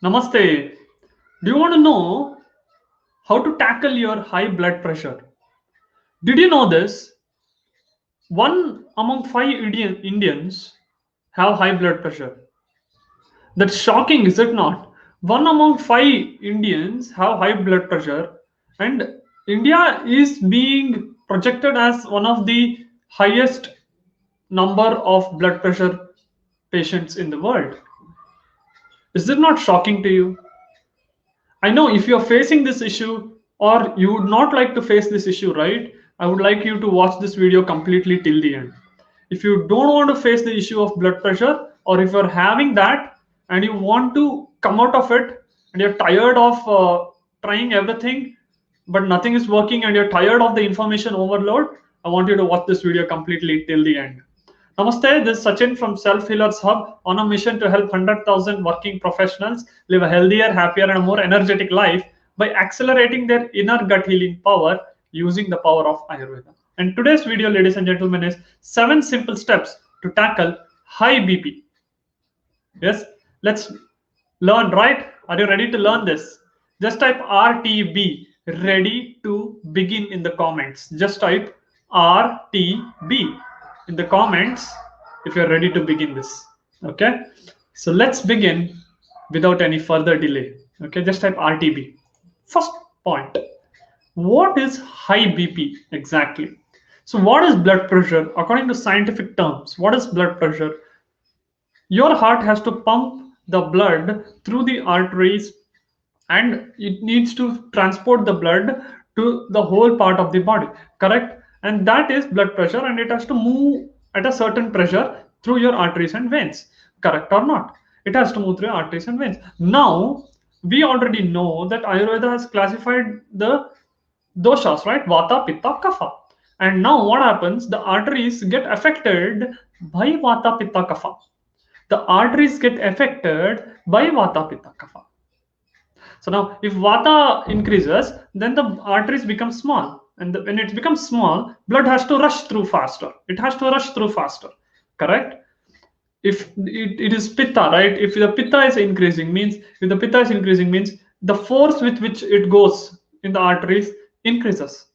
Namaste. Do you want to know how to tackle your high blood pressure? Did you know this? One among five Indians have high blood pressure. That's shocking, is it not? One among five Indians have high blood pressure, and India is being projected as one of the highest number of blood pressure patients in the world. Is it not shocking to you? I know if you're facing this issue or you would not like to face this issue, right? I would like you to watch this video completely till the end. If you don't want to face the issue of blood pressure, or if you're having that and you want to come out of it and you're tired of trying everything but nothing is working and you're tired of the information overload, I want you to watch this video completely till the end. Namaste, this is Sachin from Self Healers Hub on a mission to help 100,000 working professionals live a healthier, happier, and a more energetic life by accelerating their inner gut healing power using the power of Ayurveda. And today's video, ladies and gentlemen, is 7 simple steps to tackle high BP. Yes, let's learn, right? Are you ready to learn this? Just type RTB, ready to begin in the comments. Just type RTB in the comments if you're ready to begin this. Okay, so let's begin without any further delay. Okay, just type RTB. First point, what is high BP exactly? So what is blood pressure? According to scientific terms, what is blood pressure? Your heart has to pump the blood through the arteries and it needs to transport the blood to the whole part of the body, correct? And that is blood pressure, and it has to move at a certain pressure through your arteries and veins, correct or not? It has to move through your arteries and veins. Now we already know that Ayurveda has classified the doshas, right? Vata, Pitta, Kapha. And now what happens? The arteries get affected by Vata, Pitta, Kapha. The arteries get affected by Vata, Pitta, Kapha. So now if Vata increases, then the arteries become small. And when it becomes small, blood has to rush through faster. It has to rush through faster, correct? If it is Pitta, right? If the Pitta is increasing, means the force with which it goes in the arteries increases.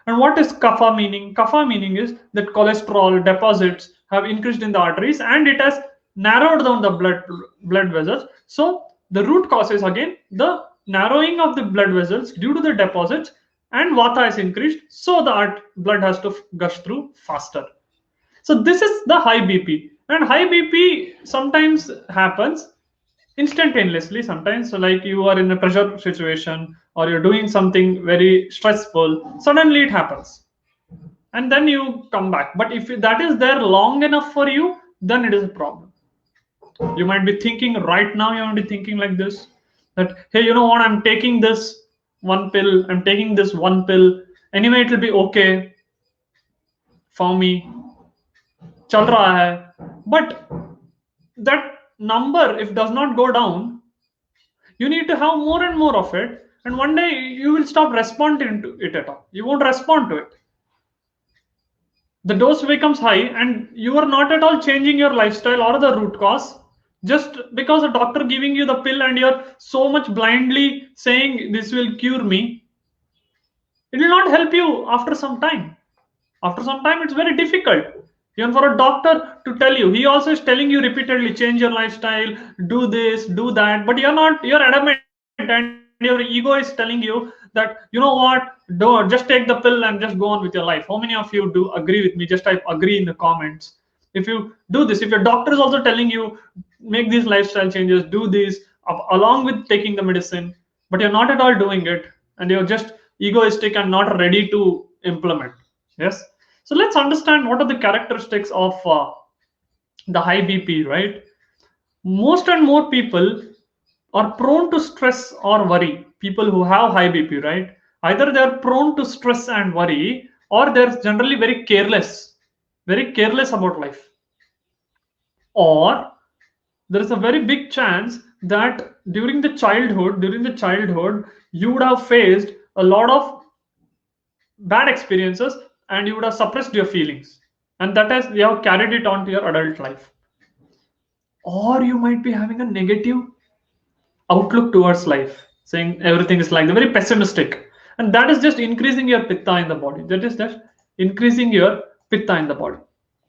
And what is Kapha meaning? Kapha meaning is that cholesterol deposits have increased in the arteries and it has narrowed down the blood vessels. So the root cause is again the narrowing of the blood vessels due to the deposits, and Vata is increased, so the blood has to gush through faster. So this is the high BP, and high BP sometimes happens instantaneously. Sometimes, so like you are in a pressure situation or you're doing something very stressful, suddenly it happens and then you come back. But if that is there long enough for you, then it is a problem. You might be thinking right now, you might be thinking like this, that hey, you know what, I'm taking this one pill, anyway it will be okay for me, chal raha hai. But that number, if does not go down, you need to have more and more of it, and one day you will stop responding to it at all. You won't respond to it. The dose becomes high and you are not at all changing your lifestyle or the root cause, just because a doctor giving you the pill and you're so much blindly saying this will cure me. It will not help you after some time. After some time it's very difficult even for a doctor to tell you. He also is telling you repeatedly, change your lifestyle, do this, do that, but you're adamant and your ego is telling you that, you know what, don't just take the pill and just go on with your life. How many of you do agree with me? Just type agree in the comments. If you do this, if your doctor is also telling you make these lifestyle changes, do this along with taking the medicine, but you're not at all doing it and you're just egoistic and not ready to implement. Yes. So let's understand what are the characteristics of the high BP, right? Most and more people are prone to stress or worry. People who have high BP, right? Either they're prone to stress and worry, or they're generally very careless about life. Or there is a very big chance that during the childhood, you would have faced a lot of bad experiences and you would have suppressed your feelings, and that has you have carried it on to your adult life. Or you might be having a negative outlook towards life, saying everything is like the very pessimistic, and that is just increasing your pitta in the body. That is just increasing your pitta in the body.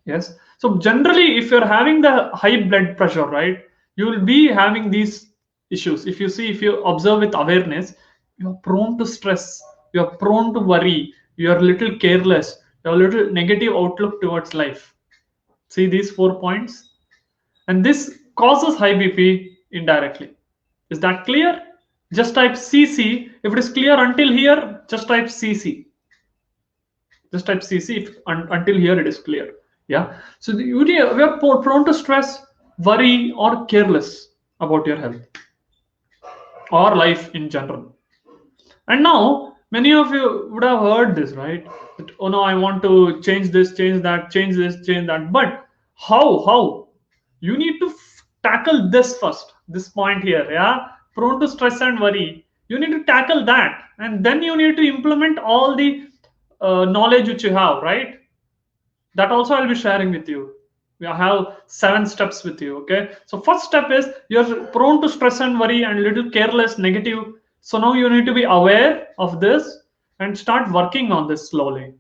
Yes. So generally, if you're having the high blood pressure, right, you will be having these issues. If you see, if you observe with awareness, you're prone to stress, you're prone to worry, you're a little careless, you're a little negative outlook towards life. See these 4 points, and this causes high BP indirectly. Is that clear? Just type CC. If it is clear until here, just type CC. Just type CC if until here it is clear. Yeah. So we are prone to stress, worry, or careless about your health or life in general. And now many of you would have heard this, right? That, oh no, I want to change this, change that, change this, change that. But how? How? You need to tackle this first. This point here, yeah. Prone to stress and worry. You need to tackle that, and then you need to implement all the knowledge which you have, right? That also I'll be sharing with you. I have 7 steps with you. Okay. So first step is you're prone to stress and worry and little careless, negative. So now you need to be aware of this and start working on this slowly,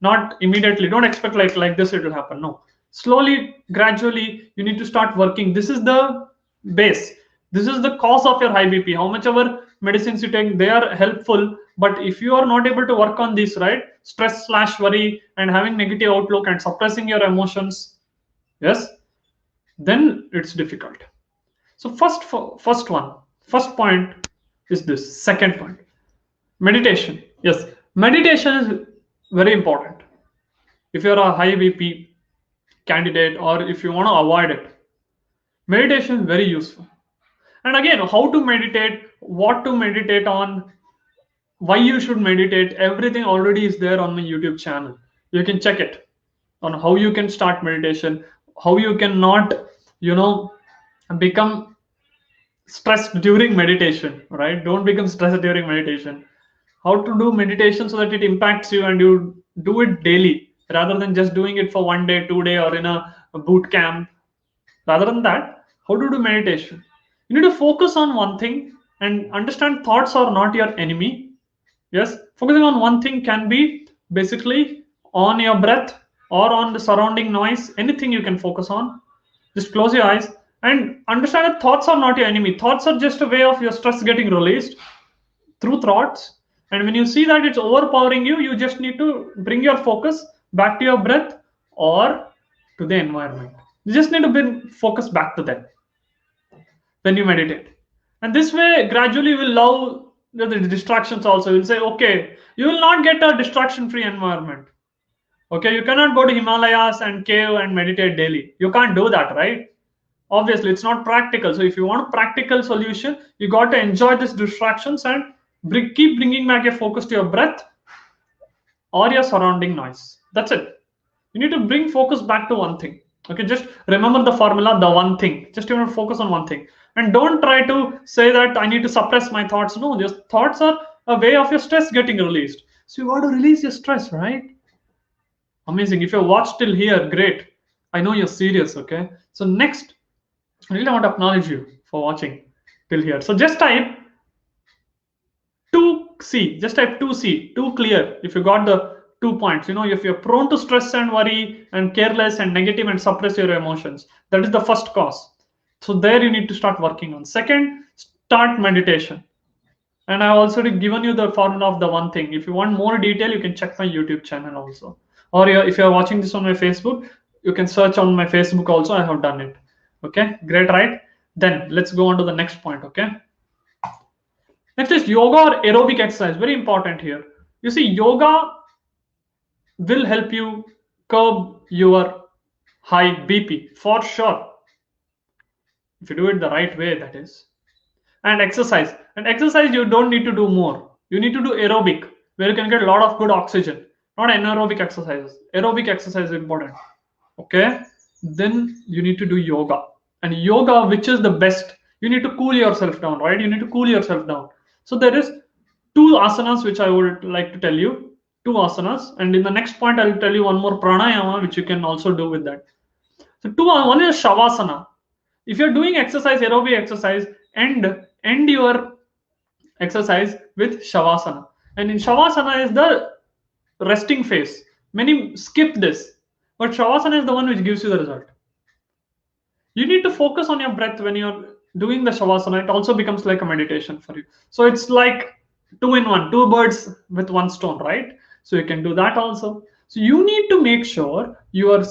not immediately. Don't expect like this it will happen. No, slowly, gradually, you need to start working. This is the base. This is the cause of your high BP. How much ever medicines you take, they are helpful. But if you are not able to work on this, right, stress slash worry and having negative outlook and suppressing your emotions, yes, then it's difficult. So first point is this. Second point, meditation. Yes, meditation is very important. If you're a high BP candidate or if you want to avoid it, meditation is very useful. And again, how to meditate, what to meditate on, why you should meditate, everything already is there on my YouTube channel. You can check it on how you can start meditation, how you can not, become stressed during meditation, right? Don't become stressed during meditation. How to do meditation so that it impacts you and you do it daily rather than just doing it for 1 day, 2 day, or in a boot camp. Rather than that, how to do meditation? You need to focus on one thing and understand thoughts are not your enemy. Yes, focusing on one thing can be basically on your breath or on the surrounding noise, anything you can focus on. Just close your eyes and understand that thoughts are not your enemy. Thoughts are just a way of your stress getting released through thoughts. And when you see that it's overpowering you, you just need to bring your focus back to your breath or to the environment. You just need to bring focus back to that when you meditate. And this way, gradually, you will love the distractions also. You'll say, okay, you will not get a distraction free environment. Okay, you cannot go to Himalayas and cave and meditate daily. You can't do that, right? Obviously, it's not practical. So if you want a practical solution, you got to enjoy these distractions and keep bringing back your focus to your breath or your surrounding noise. That's it. You need to bring focus back to one thing. Okay, just remember the formula, the one thing. Just you want to focus on one thing. And don't try to say that I need to suppress my thoughts. No, just thoughts are a way of your stress getting released. So you got to release your stress, right? Amazing. If you watched till here, great. I know you're serious, okay? So next, I really want to acknowledge you for watching till here. So just type 2C, just type 2C, too clear. If you got the 2 points, if you're prone to stress and worry and careless and negative and suppress your emotions, that is the first cause. So there you need to start working on. Second, start meditation. And I also given you the formula of the one thing. If you want more detail, you can check my YouTube channel also. Or if you're watching this on my Facebook, you can search on my Facebook also. I have done it. Okay, great, right? Then let's go on to the next point, okay? Next is yoga or aerobic exercise. Very important here. You see, yoga will help you curb your high BP for sure. If you do it the right way, that is. And exercise. And exercise, you don't need to do more. You need to do aerobic, where you can get a lot of good oxygen. Not anaerobic exercises. Aerobic exercise is important. Okay? Then you need to do yoga. And yoga, which is the best, you need to cool yourself down, right? You need to cool yourself down. So there is 2 asanas which I would like to tell you. 2 asanas. And in the next point, I'll tell you one more pranayama, which you can also do with that. So one is shavasana. If you're doing exercise, aerobic exercise, and end your exercise with Shavasana. And in Shavasana is the resting phase. Many skip this, but Shavasana is the one which gives you the result. You need to focus on your breath when you're doing the Shavasana. It also becomes like a meditation for you. So it's like two in one, two birds with one stone, right? So you can do that also. So you need to make sure you are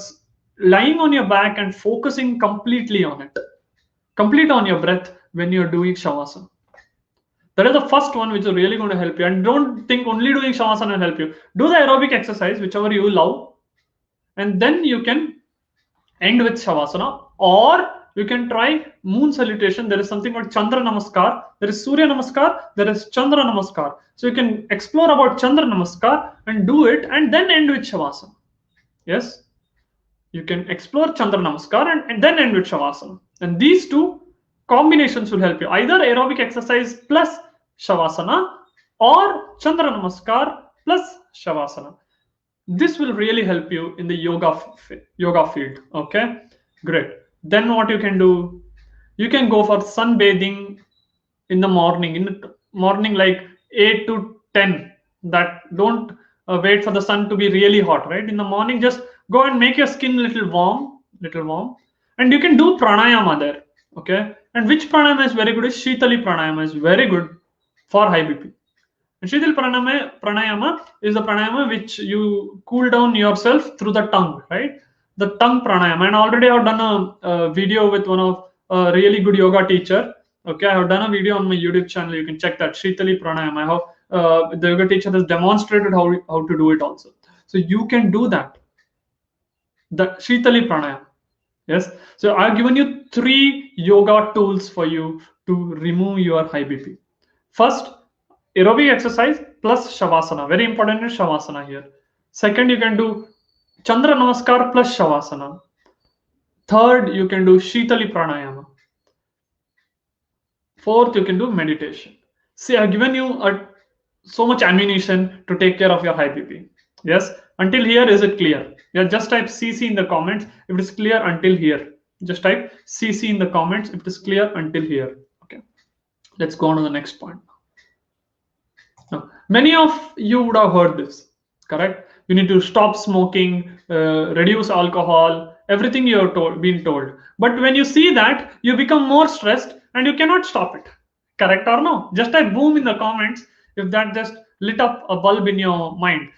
lying on your back and focusing completely on it, complete on your breath when you're doing Shavasana. That is the first one which is really going to help you. And don't think only doing Shavasana will help you. Do the aerobic exercise, whichever you love, and then you can end with Shavasana, or you can try moon salutation. There is something called Chandra Namaskar. There is Surya Namaskar. There is Chandra Namaskar. So you can explore about Chandra Namaskar and do it, and then end with Shavasana. Yes, you can explore Chandra Namaskar and then end with Shavasana. And these two combinations will help you. Either aerobic exercise plus Shavasana or Chandra Namaskar plus Shavasana. This will really help you in the yoga field. Okay, great. Then what you can do, you can go for sunbathing in the morning. In the morning, like 8 to 10. That don't wait for the sun to be really hot, right? In the morning, just go and make your skin little warm, and you can do pranayama there. Okay, and which pranayama is very good is Shitali pranayama is very good for high BP. And Shitali pranayama is the pranayama which you cool down yourself through the tongue, right? The tongue pranayama. And already I've done a video with one of a really good yoga teacher. Okay, I have done a video on my YouTube channel. You can check that Shitali pranayama. I have the yoga teacher has demonstrated how to do it also. So you can do that. The Shitali pranayama. Yes. So I've given you 3 yoga tools for you to remove your high BP. First, aerobic exercise plus Shavasana. Very important is Shavasana here. Second, you can do Chandra Namaskar plus Shavasana. Third, you can do Shitali pranayama. Fourth, you can do meditation. See, I've given you so much ammunition to take care of your high BP. Yes. Until here, is it clear? Yeah, just type CC in the comments if it is clear until here. Just type CC in the comments if it is clear until here. Okay. Let's go on to the next point. Now, many of you would have heard this, correct? You need to stop smoking, reduce alcohol, everything you have been told. But when you see that, you become more stressed and you cannot stop it. Correct or no? Just type boom in the comments if that just lit up a bulb in your mind.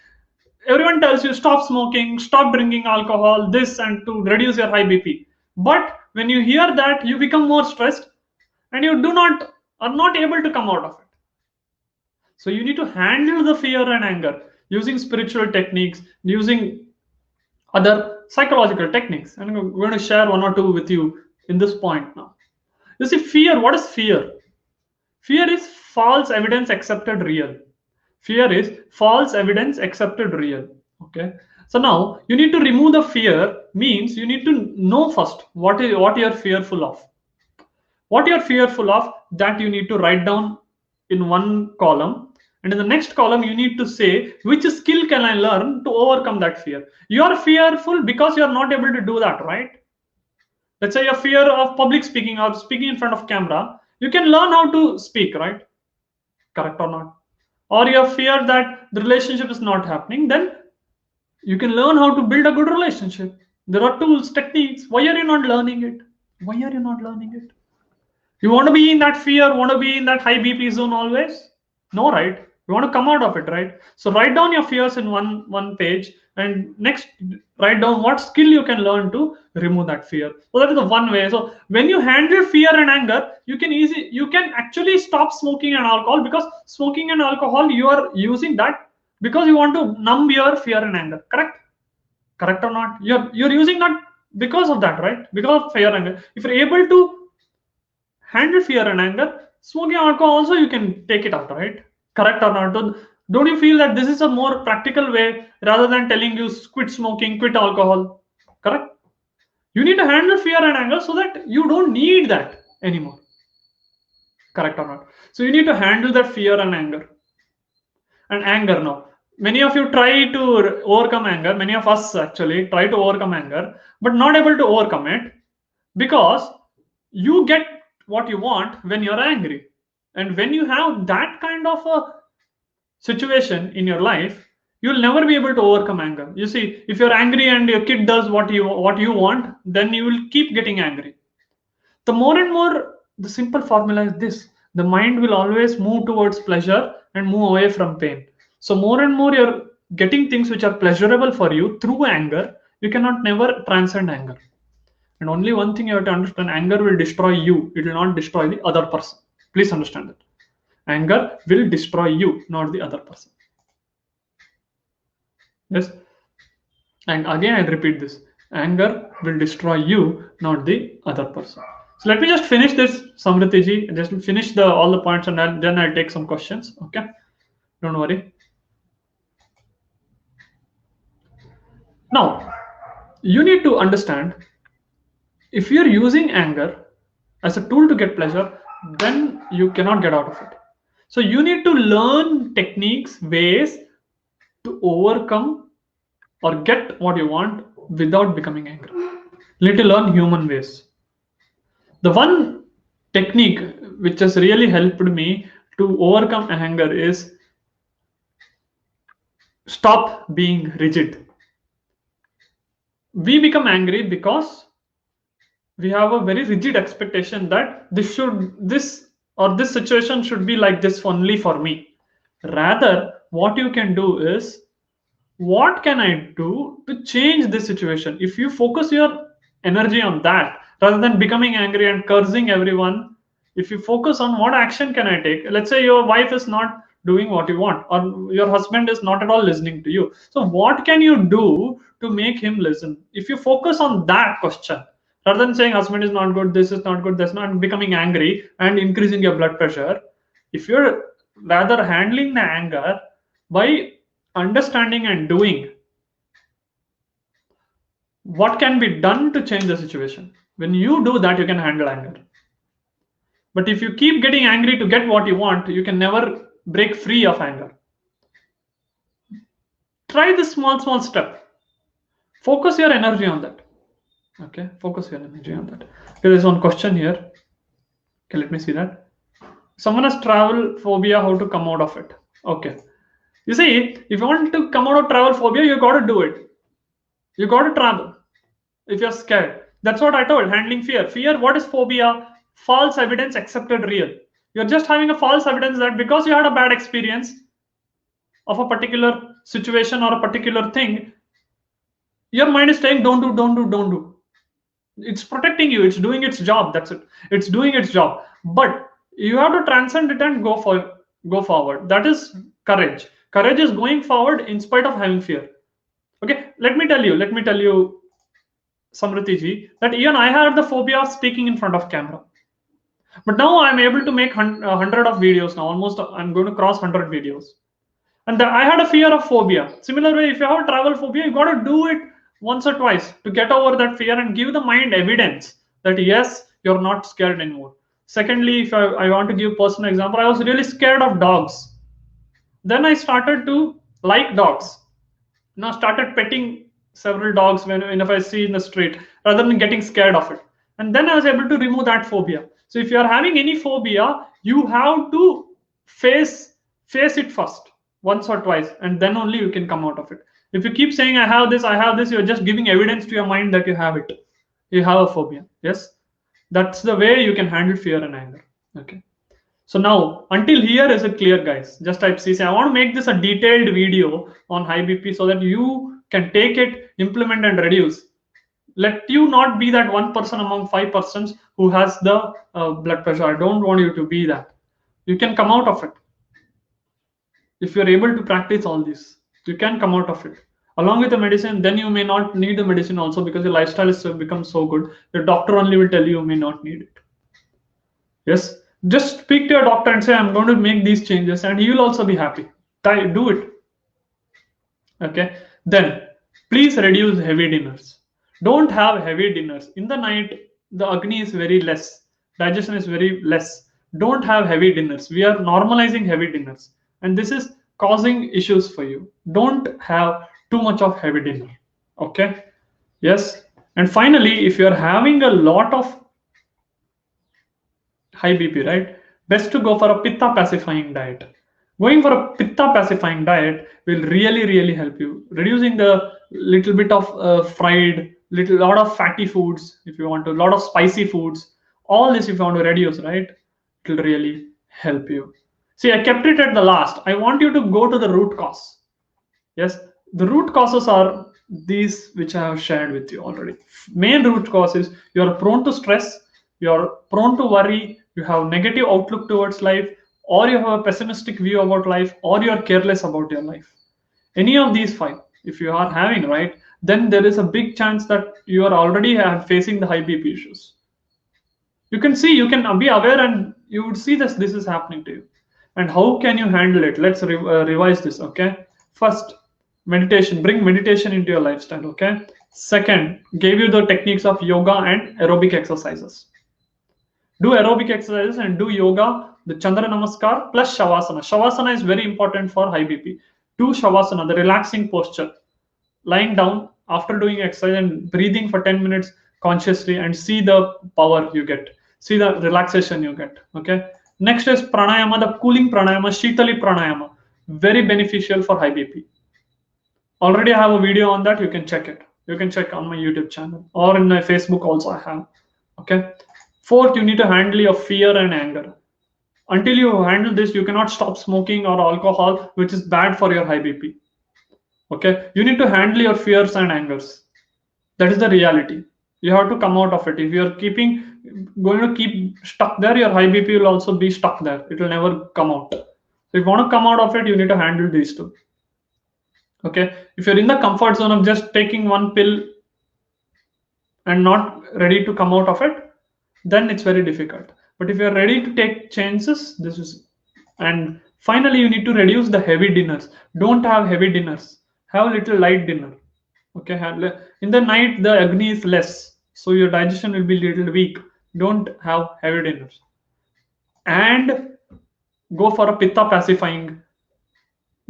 Everyone tells you stop smoking, stop drinking alcohol, this and to reduce your high BP. But when you hear that, you become more stressed and you are not able to come out of it. So you need to handle the fear and anger using spiritual techniques, using other psychological techniques. And I'm going to share 1 or 2 with you in this point now. You see, fear, what is fear? Fear is false evidence accepted real. Fear is false evidence accepted real. Okay. So now you need to remove the fear, means you need to know first what you're fearful of. What you're fearful of, that you need to write down in one column. And in the next column, you need to say, which skill can I learn to overcome that fear? You are fearful because you're not able to do that, right? Let's say your fear of public speaking or speaking in front of camera. You can learn how to speak, right? Correct or not? Or you have fear that the relationship is not happening, then you can learn how to build a good relationship. There are tools, techniques. Why are you not learning it? Why are you not learning it? You want to be in that fear, want to be in that high BP zone always? No, right? You want to come out of it, right? So write down your fears in one page, and next write down what skill you can learn to remove that fear. So that is the one way. So when you handle fear and anger, you can actually stop smoking and alcohol, because smoking and alcohol, you are using that because you want to numb your fear and anger. Correct or not? You're using that because of that, right? Because of fear and anger. If you're able to handle fear and anger, smoking alcohol also you can take it out, right? Correct or not? Don't you feel that this is a more practical way rather than telling you quit smoking, quit alcohol? Correct? You need to handle fear and anger so that you don't need that anymore. Correct or not? So you need to handle that fear and anger. And anger now. Many of you try to overcome anger. Many of us actually try to overcome anger, but not able to overcome it because you get what you want when you're angry. And when you have that kind of a situation in your life, you'll never be able to overcome anger. You see, if you're angry and your kid does what you want, then you will keep getting angry. The more and more, the simple formula is this: the mind will always move towards pleasure and move away from pain. So more and more you're getting things which are pleasurable for you through anger. You cannot never transcend anger. And only one thing you have to understand: anger will destroy you, it will not destroy the other person. Please understand that. Anger will destroy you, not the other person. Yes. And again, I'll repeat this: anger will destroy you, not the other person. So let me just finish this, Samriti ji. Just finish all the points, and then I'll take some questions. Okay, don't worry. Now, you need to understand, if you're using anger as a tool to get pleasure, then you cannot get out of it. So you need to learn techniques, ways to overcome or get what you want without becoming angry. You need to learn human ways. The one technique which has really helped me to overcome anger is stop being rigid. We become angry because we have a very rigid expectation that this situation should be like this only for me. Rather, what you can do is, what can I do to change this situation? If you focus your energy on that rather than becoming angry and cursing everyone, if you focus on what action can I take, let's say your wife is not doing what you want, or your husband is not at all listening to you, so what can you do to make him listen? If you focus on that question rather than saying husband is not good, this is not good, that's not, becoming angry and increasing your blood pressure, if you're rather handling the anger by understanding and doing what can be done to change the situation, when you do that, you can handle anger. But if you keep getting angry to get what you want, you can never break free of anger. Try this small step. Focus your energy on that. Okay, focus your energy on that. There is one question here. Okay, let me see that. Someone has travel phobia, how to come out of it? Okay. You see, if you want to come out of travel phobia, you got to do it. You got to travel. If you're scared, that's what I told. Handling fear. Fear, what is phobia? False evidence accepted real. You're just having a false evidence that because you had a bad experience of a particular situation or a particular thing, your mind is saying, don't do. It's protecting you. It's doing its job. That's it. It's doing its job. But you have to transcend it and go forward. That is courage. Courage is going forward in spite of having fear. Okay, let me tell you, Samriti ji, that even I had the phobia of speaking in front of camera. But now I'm able to make 100 of videos now. Almost, I'm going to cross 100 videos. And I had a fear of phobia. Similar way, if you have a travel phobia, you got to do it once or twice to get over that fear and give the mind evidence that yes, you're not scared anymore. Secondly, if I want to give personal example, I was really scared of dogs. Then I started to like dogs. Now started petting several dogs if I see in the street, rather than getting scared of it. And then I was able to remove that phobia. So if you are having any phobia, you have to face it first, once or twice, and then only you can come out of it. If you keep saying I have this, you're just giving evidence to your mind that you have it. You have a phobia. Yes, that's the way you can handle fear and anger. Okay. So now, until here, is it clear, guys? Just type CC. I want to make this a detailed video on high BP so that you can take it, implement, and reduce. Let you not be that one person among 5 persons who has the blood pressure. I don't want you to be that. You can come out of it. If you're able to practice all this, you can come out of it. Along with the medicine, then you may not need the medicine also, because your lifestyle has become so good. The doctor only will tell you may not need it. Yes. Just speak to your doctor and say, I'm going to make these changes, and he will also be happy. Do it. Okay. Then please reduce heavy dinners. Don't have heavy dinners. In the night, the Agni is very less. Digestion is very less. Don't have heavy dinners. We are normalizing heavy dinners. And this is causing issues for you. Don't have too much of heavy dinner. Okay. Yes. And finally, if you're having a lot of high BP, right? best to go for a pitta pacifying diet. Going for a pitta pacifying diet will really help you, reducing the little bit of fried, little lot of fatty foods if you want to, lot of spicy foods. All this if you want to reduce, right? It will really help you. See, I kept it at the last. I want you to go to the root cause. Yes, the root causes are these which I have shared with you already. Main root cause is you are prone to stress, you are prone to worry, you have negative outlook towards life, or you have a pessimistic view about life, or you are careless about your life. Any of these five, if you are having, right, then there is a big chance that you are already facing the high BP issues. You can see, you can be aware, and you would see this is happening to you. And how can you handle it? Let's revise this. Okay, first, meditation. Bring meditation into your lifestyle. Okay, second, gave you the techniques of yoga and aerobic exercises. Do aerobic exercises and do yoga, the Chandra Namaskar plus Shavasana. Shavasana is very important for high BP. Do Shavasana, the relaxing posture, lying down after doing exercise and breathing for 10 minutes consciously, and see the power you get, see the relaxation you get. Okay, next is pranayama, the cooling pranayama, Shitali pranayama, very beneficial for high BP. Already I have a video on that. You can check it. You can check on my YouTube channel, or in my Facebook also I have. Okay, fourth, you need to handle your fear and anger. Until you handle this, you cannot stop smoking or alcohol, which is bad for your high BP. Okay, you need to handle your fears and angers. That is the reality. You have to come out of it. If you're going to keep stuck there, your high BP will also be stuck there. It will never come out. So if you want to come out of it, you need to handle these two. Okay, if you're in the comfort zone of just taking one pill and not ready to come out of it, then it's very difficult. But if you're ready to take chances, this is. And finally, you need to reduce the heavy dinners. Don't have heavy dinners. Have a little light dinner. Okay, in the night the agni is less, so your digestion will be little weak. Don't have heavy dinners. And go for a pitta pacifying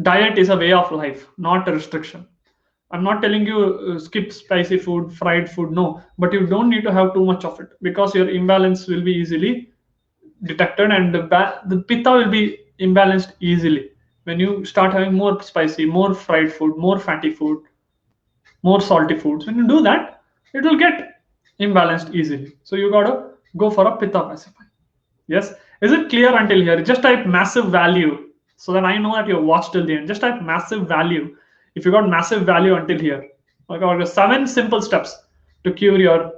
diet. Is a way of life, not a restriction. I'm not telling you skip spicy food, fried food, no, but you don't need to have too much of it, because your imbalance will be easily detected, and the pitta will be imbalanced easily when you start having more spicy, more fried food, more fatty food, more salty foods. When you do that, it will get imbalanced easily. So you gotta go for a pitta pacifying. Yes, is it clear until here? Just type massive value so that I know that you've watched till the end. Just type massive value if you got massive value until here. I got 7 simple steps to cure your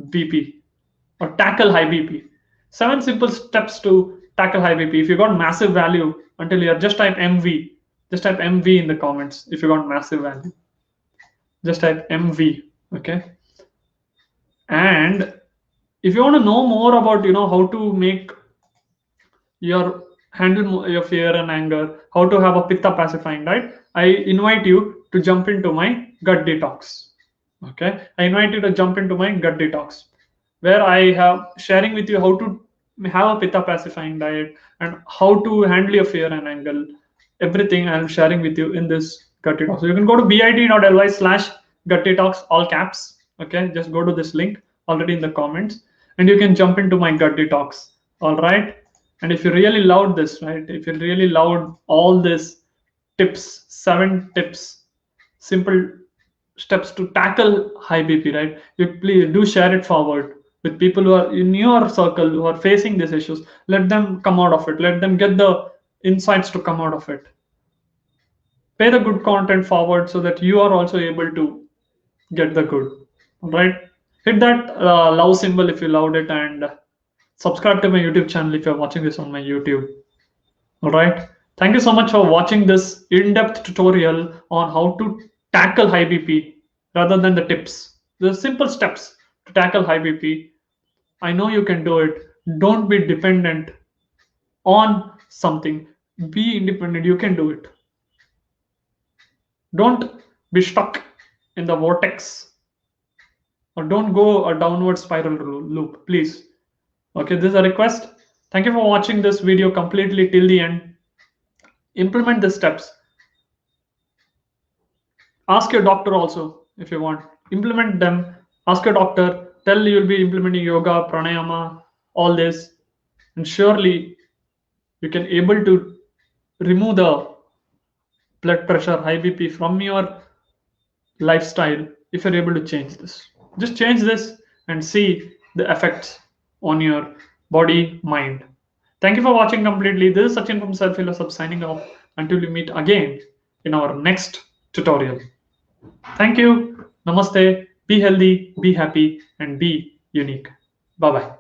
BP or tackle high BP. 7 simple steps to tackle high BP. If you got massive value until here, just type MV. Just type MV in the comments if you got massive value. Just type MV. Okay. And if you want to know more about, how to make your handle your fear and anger, how to have a pitta pacifying diet, I invite you to jump into my gut detox. Okay, I invite you to jump into my gut detox, where I have sharing with you how to have a pitta pacifying diet and how to handle your fear and anger. Everything I'm sharing with you in this gut detox. So you can go to bit.ly/gut detox, all caps. Okay, just go to this link already in the comments, and you can jump into my gut detox. All right. And if you really loved this, right? If you really loved all this tips, 7 tips, simple steps to tackle high BP, right? You please do share it forward with people who are in your circle who are facing these issues. Let them come out of it. Let them get the insights to come out of it. Pay the good content forward so that you are also able to get the good. All right. Hit that love symbol if you loved it, and subscribe to my YouTube channel if you're watching this on my YouTube. All right. Thank you so much for watching this in-depth tutorial on how to tackle high BP rather than the tips. The simple steps to tackle high BP. I know you can do it. Don't be dependent on something. Be independent. You can do it. Don't be stuck in the vortex, or don't go a downward spiral loop, please. Okay, this is a request. Thank you for watching this video completely till the end. Implement the steps. Ask your doctor also if you want. Implement them. Ask your doctor. Tell you'll be implementing yoga, pranayama, all this. and surely you can able to remove the blood pressure, high BP from your lifestyle if you're able to change this. Just change this and see the effects on your body, mind. Thank you for watching completely. This is Sachin from Self Philosophy signing off until we meet again in our next tutorial. Thank you. Namaste. Be healthy, be happy, and be unique. Bye bye.